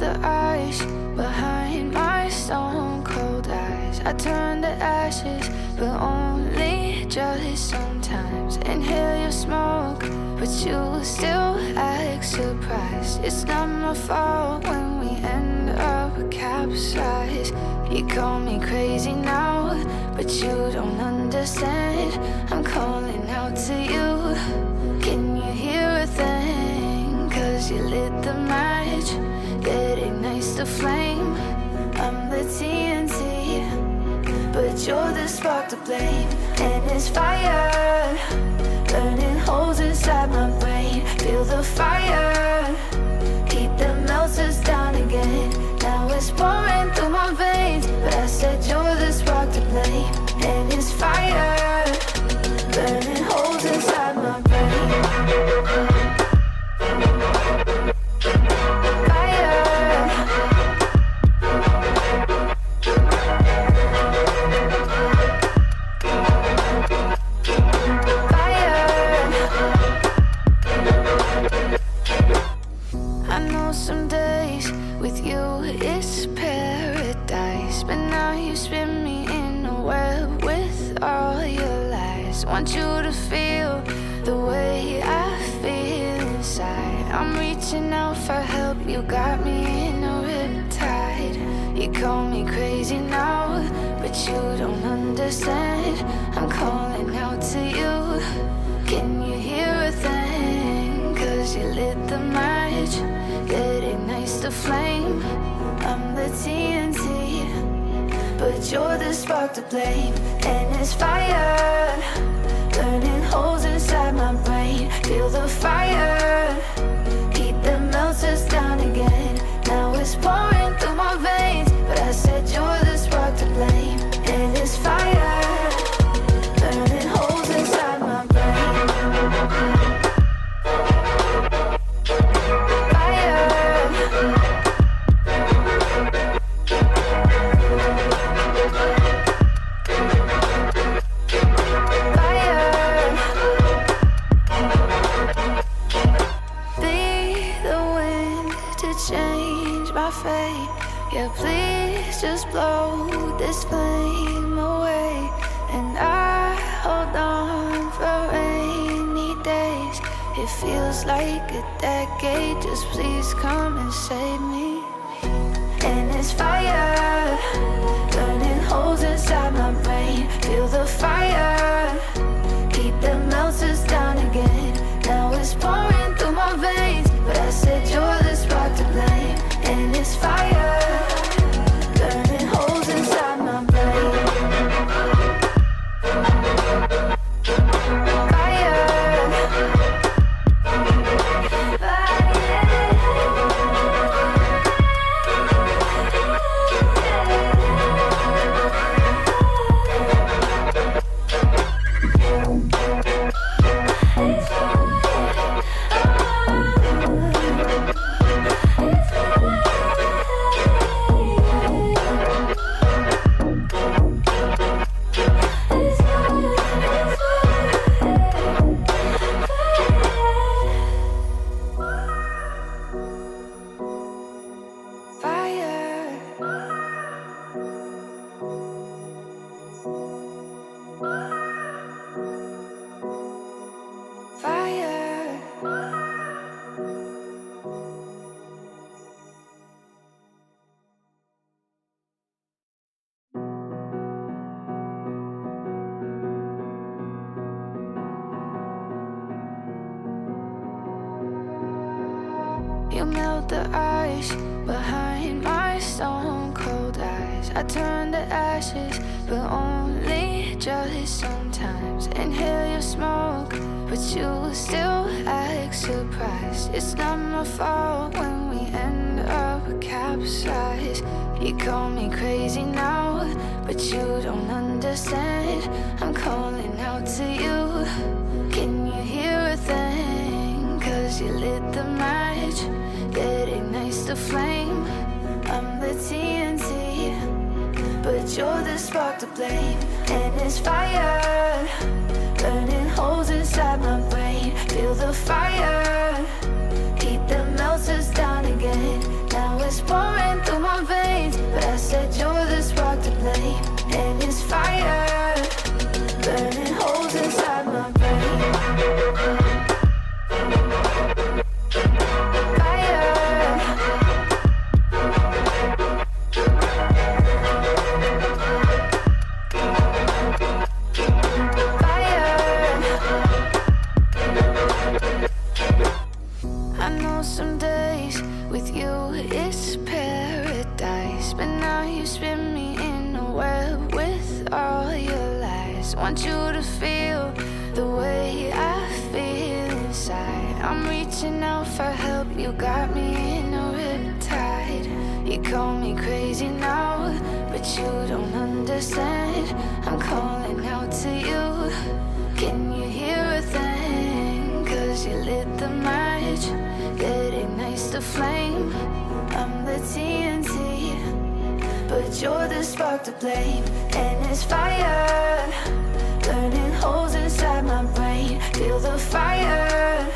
the ice behind my stone cold eyes. I turn to ashes, but only just sometimes. Inhale your smoke, but you still act surprised. It's not my fault when we end up capsized. You call me crazy now, but you don't understand. I'm calling out to you. Can you hear a thing? 'Cause you lit the match that ignites the flame. I'm the TNT, but you're the spark to blame. And it's fire, burning holes inside my brain. Feel the fire, heat that melts us down again. Now it's pouring through my veins, but I said you're the spark to blame. And it's fire, burning holes inside my brain. Some days with you it's paradise, but now you spin me in a web with all your lies. Want you to feel the way I feel inside. I'm reaching out for help, you got me in a riptide. You call me crazy now, but you don't understand. I'm calling out to you. Can you hear a thing? 'Cause you lit the match that ignites the flame. I'm the TNT, but you're the spark to blame. And it's fire, burning holes inside my brain. Feel the fire, heat that melts us down again. Now it's pouring through my veins, but I said you're the spark to blame. And it's fire, burning holes inside my brain. Yeah, please just blow this flame away. And I hold on for rainy days. It feels like a decade, just please come and save me. And it's fire, burning holes inside my brain. Feel the fire, heat that melts us down again. Now it's pouring through my veins, but I said you're the spark to blame. And it's fire, burning holes inside my brain. You melt the ice behind my stone cold eyes. I turn to ashes, but only just sometimes. Inhale your smoke, but you still act surprised. It's not my fault when we end up capsized. You call me crazy now, but you don't understand. I'm calling out to you. Can you hear a thing? 'Cause you lit the match that ignites the flame. I'm the TNT, but you're the spark to blame. And it's fire, burning holes inside my brain. Feel the fire, heat that melts us down again. Now it's pouring through my veins, but I said you're the spark to blame. And it's fire, burning holes inside my brain. Some days with you it's paradise, but now you spin me in a web with all your lies. Want you to feel the way I feel inside. I'm reaching out for help, you got me in a riptide. You call me crazy now, but you don't understand. I'm calling out to you, can you hear a thing? 'Cause you lit the match that ignites the flame. I'm the TNT, but you're the spark to blame. And it's fire, burning holes inside my brain. Feel the fire,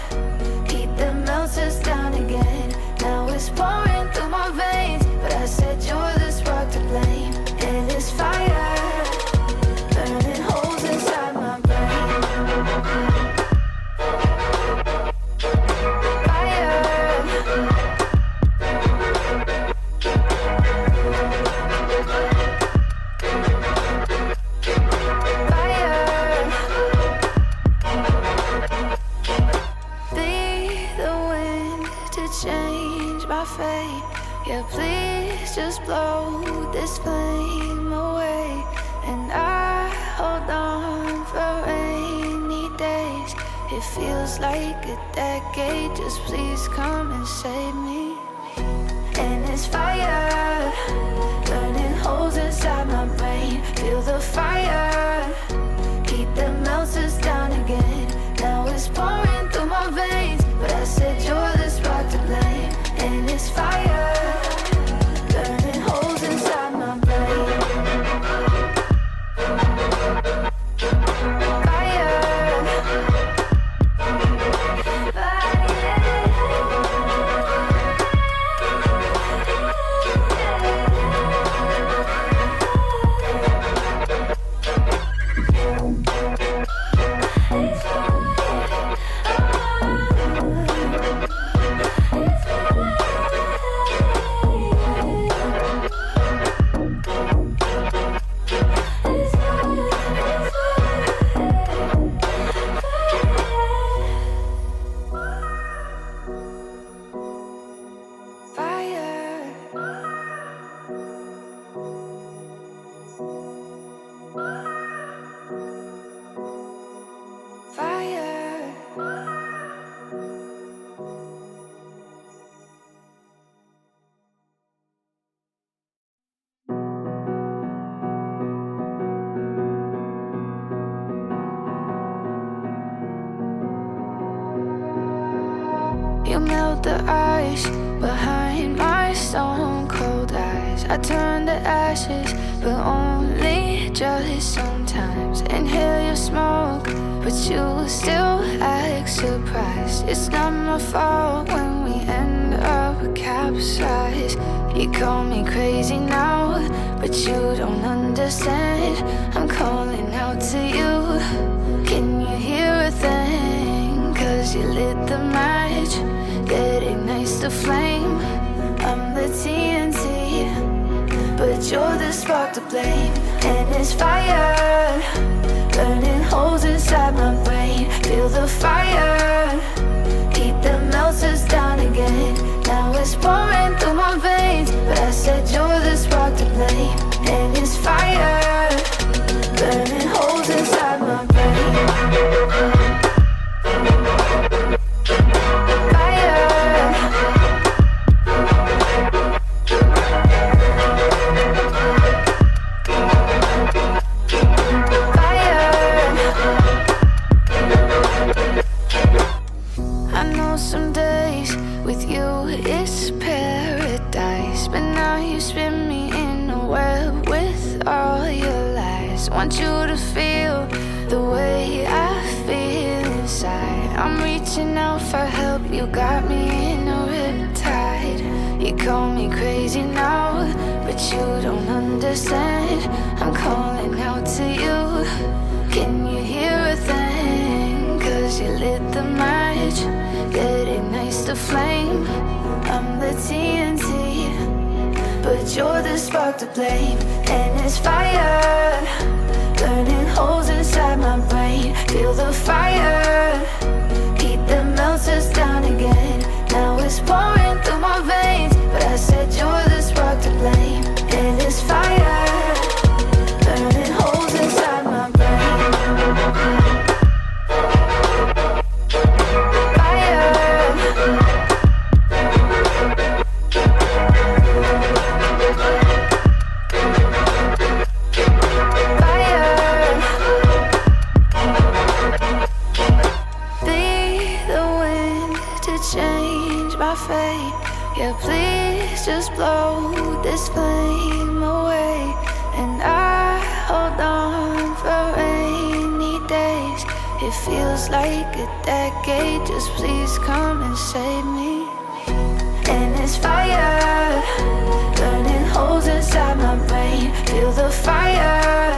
heat that melts us down again. Now it's pouring through my veins, but I said you're the spark to blame. And it's fire, burning holes inside my brain. Yeah, please just blow this flame away. And I hold on for rainy days. It feels like a decade, just please come and save me. And it's fire, burning holes inside my brain. Feel the fire, heat that melts us down again. Now it's pouring through my veins, but I said you're the spark to blame. And it's fire, burning holes inside my brain. You melt the ice behind my stone cold eyes. I turn to ashes, but only just sometimes. Inhale your smoke, but you still act surprised. It's not my fault when we end up capsized. You call me crazy now, but you don't understand. I'm calling out to you, can you hear a thing? 'Cause you lit the match that ignites the flame. I'm the TNT, but you're the spark to blame. And it's fire, burning holes inside my brain. Feel the fire, heat that melts us down again. Now it's pouring through my veins, but I said you're the spark to blame. And it's fire, burning holes inside my brain. Some days with you it's paradise, but now you spin me in a web with all your lies. Want you to feel the way I feel inside. I'm reaching out for help, you got me in a riptide. You call me crazy now, but you don't understand. I'm calling out to you. Can you hear a thing? Cause you lit the match, it ignites the flame. I'm the TNT, but you're the spark to blame. And it's fire, burning holes inside my brain. Feel the fire, heat that melts us down again. Now it's pouring through my veins, but I said you're the spark to blame. And it's fire, burning holes inside my brain. Fire, change my fate. Yeah, please just blow this flame away. And I hold on for rainy days. It feels like a decade. Just please come and save me. And it's fire, burning holes inside my brain. Feel the fire,